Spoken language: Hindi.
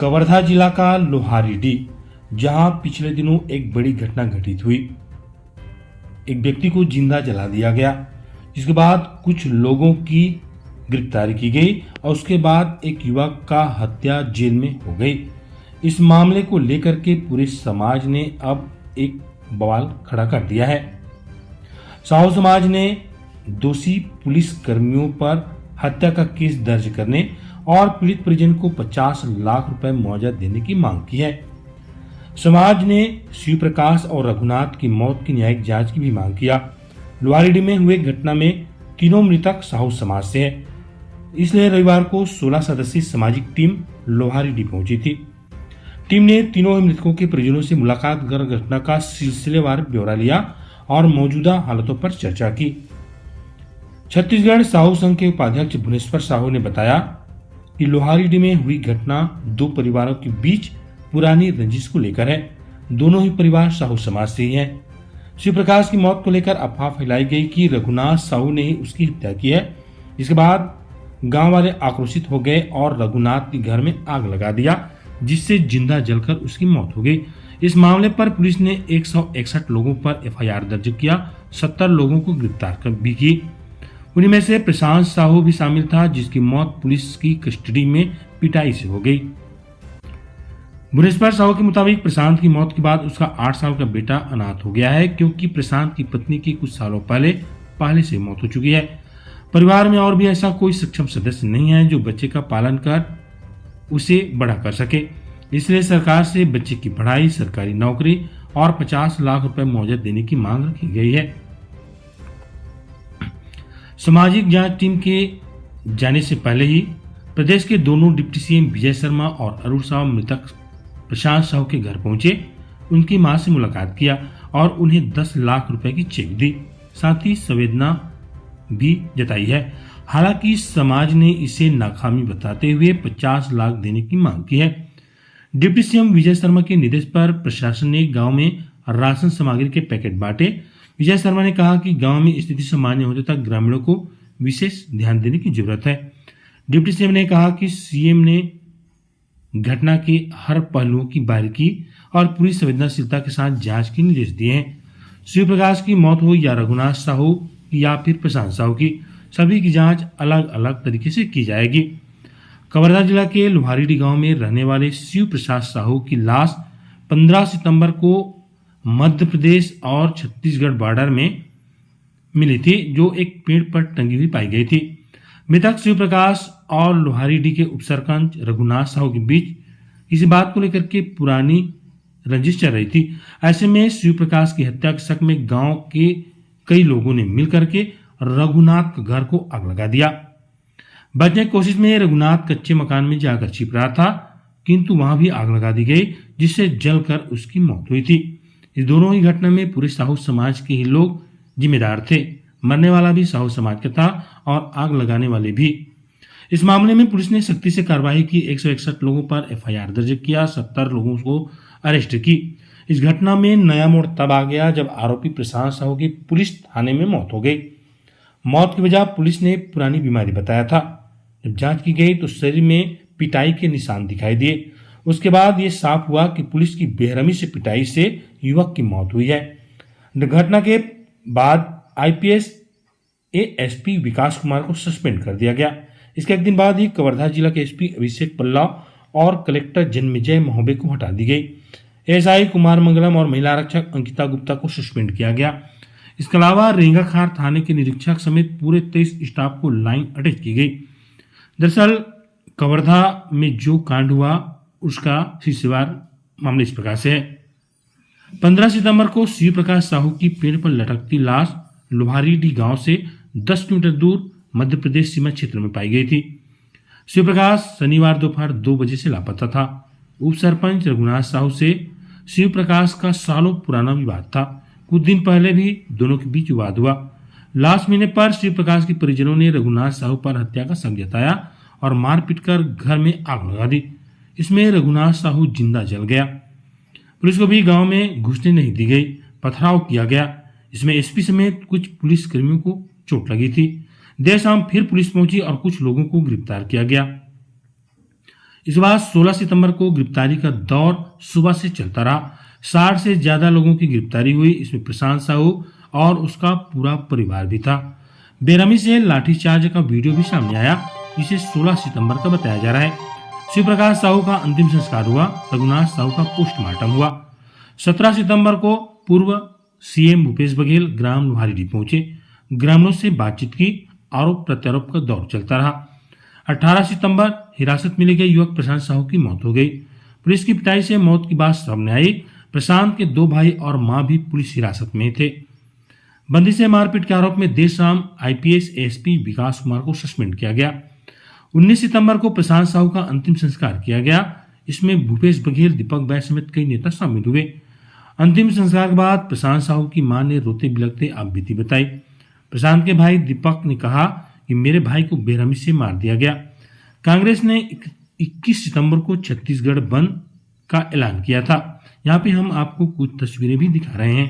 कवर्धा जिला का लोहारीडीह, जहां पिछले दिनों एक बड़ी घटना घटित हुई। एक व्यक्ति को जिंदा जला दिया गया, जिसके बाद कुछ लोगों की गिरफ्तारी की गई और उसके बाद एक युवक का हत्या जेल में हो गई। इस मामले को लेकर के पूरे समाज ने अब एक बवाल खड़ा कर दिया है। साहू समाज ने दोषी पुलिस कर्मियों पर हत्या का केस दर्ज करने और पीड़ित परिजन को 50 लाख रुपए मुआवजा देने की मांग की है। समाज ने शिव प्रकाश और रघुनाथ की मौत की न्यायिक जांच की भी मांग किया। लोहारीडीह में हुए घटना में तीनों मृतक साहू समाज से है, इसलिए रविवार को 16 सदस्यीय सामाजिक टीम लोहारीडीह पहुंची थी। टीम ने तीनों ही मृतकों के परिजनों से मुलाकात कर घटना का सिलसिलेवार ब्यौरा लिया और मौजूदा हालातों पर चर्चा की। छत्तीसगढ़ साहू संघ के उपाध्यक्ष भुवनेश्वर साहू ने बताया कि लोहारीडीह में हुई घटना दो परिवारों के बीच पुरानी रंजिश को लेकर है। दोनों ही परिवार साहू समाज से ही हैं। शिव प्रकाश की मौत को लेकर अफवाह फैलाई गई कि रघुनाथ साहू ने ही उसकी हत्या की है। इसके बाद गांव वाले आक्रोशित हो गए और रघुनाथ के घर में आग लगा दिया, जिससे जिंदा जलकर उसकी मौत हो गई। इस मामले पर पुलिस ने 161 लोगों पर एफआईआर दर्ज किया, 70 लोगों को गिरफ्तार भी की। उन्हीं में से प्रशांत साहू भी शामिल था, जिसकी मौत पुलिस की कस्टडी में पिटाई से हो गई। भुवनेश्वर साहू के मुताबिक प्रशांत की मौत के बाद उसका 8 साल का बेटा अनाथ हो गया है, क्योंकि प्रशांत की पत्नी की कुछ सालों पहले से मौत हो चुकी है। परिवार में और भी ऐसा कोई सक्षम सदस्य नहीं है जो बच्चे का पालन कर उसे बड़ा कर सके। इसलिए सरकार से बच्चे की पढ़ाई, सरकारी नौकरी और 50 लाख रुपए मुआवजा देने की मांग रखी गई है। सामाजिक जांच टीम के जाने से पहले ही प्रदेश के दोनों डिप्टी सीएम विजय शर्मा और अरुण साहू मृतक प्रशांत साहू के घर पहुंचे, उनकी मां से मुलाकात किया और उन्हें 10 लाख रुपए की चेक दी। साथ ही संवेदना भी जताई है। हालांकि समाज ने इसे नाकामी बताते हुए 50 लाख देने की मांग की है। डिप्टी सीएम विजय शर्मा के निर्देश पर प्रशासन ने गांव में राशन सामग्री के पैकेट बांटे। विजय शर्मा ने कहा कि गांव में स्थिति सामान्य होने तक ग्रामीणों को विशेष ध्यान देने की जरूरत है। डिप्टी सीएम ने कहा कि सीएम ने घटना के हर पहलुओं की बारीकी और पूरी संवेदनशीलता के साथ जांच के निर्देश दिए हैं। शिव प्रकाश की मौत हो या रघुनाथ साहू या फिर प्रशांत साहू की, सभी की जांच अलग अलग तरीके से की जाएगी। कवर्धा जिला के लोहारीडीह गांव में रहने वाले शिव प्रसाद साहू की लाश 15 सितंबर को मध्य प्रदेश और छत्तीसगढ़ बॉर्डर में मिली थी, जो एक पेड़ पर टंगी हुई पाई गई थी। मृतक शिव प्रकाश और लोहारीडीह के उपसरपंच रघुनाथ साहू के बीच इसी बात को लेकर के पुरानी रंजिश चल रही थी। ऐसे में शिव प्रकाश की हत्या के शक में गांव के कई लोगों ने मिलकर के रघुनाथ के घर को आग लगा दिया। बचने की कोशिश में रघुनाथ कच्चे मकान में जाकर छिप रहा था, किंतु वहां भी आग लगा दी गई, जिससे जलकर उसकी मौत हुई थी। इस दोनों ही घटना में पूरे साहू समाज के ही लोग जिम्मेदार थे। मरने वाला भी साहू समाज का था और आग लगाने वाले भी। इस मामले में पुलिस ने सख्ती से कार्रवाई की। 161 लोगों पर एफआईआर दर्ज किया, 70 लोगों को अरेस्ट की। इस घटना में नया मोड़ तब आ गया जब आरोपी प्रशांत साहू की पुलिस थाने में मौत हो गई। मौत की वजह पुलिस ने पुरानी बीमारी बताया था। जब जांच की गई तो शरीर में पिटाई के निशान दिखाई दिए। उसके बाद ये साफ हुआ कि पुलिस की बेरहमी से पिटाई से युवक की मौत हुई है। घटना के बाद आईपीएस एएसपी विकास कुमार को सस्पेंड कर दिया गया। इसके एक दिन बाद ही कवर्धा जिला के एसपी अभिषेक पल्ला और कलेक्टर जन्मेजय महोबे को हटा दी गई। एएसआई कुमार मंगलम और महिला आरक्षक अंकिता गुप्ता को सस्पेंड किया गया। इसके अलावा रेंगाखार थाने के निरीक्षक समेत पूरे 23 स्टाफ को लाइन अटैच की गई। दरअसल कवर्धा में जो कांड हुआ उसका सिलसिलेवार मामले इस प्रकार से है। 15 सितंबर को शिव प्रकाश साहू की पेड़ पर लटकती लाश लोहारीडीह गांव से 10 किलोमीटर दूर मध्य प्रदेश सीमा क्षेत्र में पाई गई थी। शिव प्रकाश शनिवार दोपहर 2 बजे से लापता था। उप सरपंच रघुनाथ साहू से शिव प्रकाश का सालों पुराना विवाद था। कुछ दिन पहले भी दोनों के बीच विवाद हुआ। लाश मिलने पर शिव प्रकाश के परिजनों ने रघुनाथ साहू पर हत्या का शक जताया और मारपीट कर घर में आग लगा दी। इसमें रघुनाथ साहू जिंदा जल गया। पुलिस को भी गांव में घुसने नहीं दी गई, पथराव किया गया। इसमें एसपी समेत कुछ पुलिस कर्मियों को चोट लगी थी। देर शाम फिर पुलिस पहुंची और कुछ लोगों को गिरफ्तार किया गया। इसके बाद 16 सितंबर को गिरफ्तारी का दौर सुबह से चलता रहा। 60 से ज्यादा लोगों की गिरफ्तारी हुई। इसमें प्रशांत साहू और उसका पूरा परिवार भी था। बेरहमी से लाठीचार्ज का वीडियो भी सामने आया, जिसे 16 सितंबर का बताया जा रहा है। शिव प्रकाश साहू का अंतिम संस्कार हुआ। रघुनाथ साहू का पोस्टमार्टम हुआ। 17 सितंबर को पूर्व सीएम भूपेश बघेल ग्राम लोहारीडीह पहुंचे। ग्रामीणों से बातचीत की। आरोप प्रत्यारोप का दौर चलता रहा। 18 सितंबर हिरासत में लिए गए युवक प्रशांत साहू की मौत हो गई। पुलिस की पिटाई से मौत की बात सामने आई। प्रशांत के 2 भाई और मां भी पुलिस हिरासत में थे। बंदी से मारपीट के आरोप में देर शाम आईपीएस एसपी विकास कुमार को सस्पेंड किया गया। 19 सितंबर को प्रशांत साहू का अंतिम संस्कार किया गया। इसमें भूपेश बघेल, दीपक बैस समेत कई नेता शामिल हुए। अंतिम संस्कार के बाद प्रशांत साहू की मां ने रोते बिलखते आप बीती बताई। प्रशांत के भाई दीपक ने कहा कि मेरे भाई को बेरहमी से मार दिया गया। कांग्रेस ने 21 सितंबर को छत्तीसगढ़ बंद का ऐलान किया था। यहाँ पे हम आपको कुछ तस्वीरें भी दिखा रहे हैं।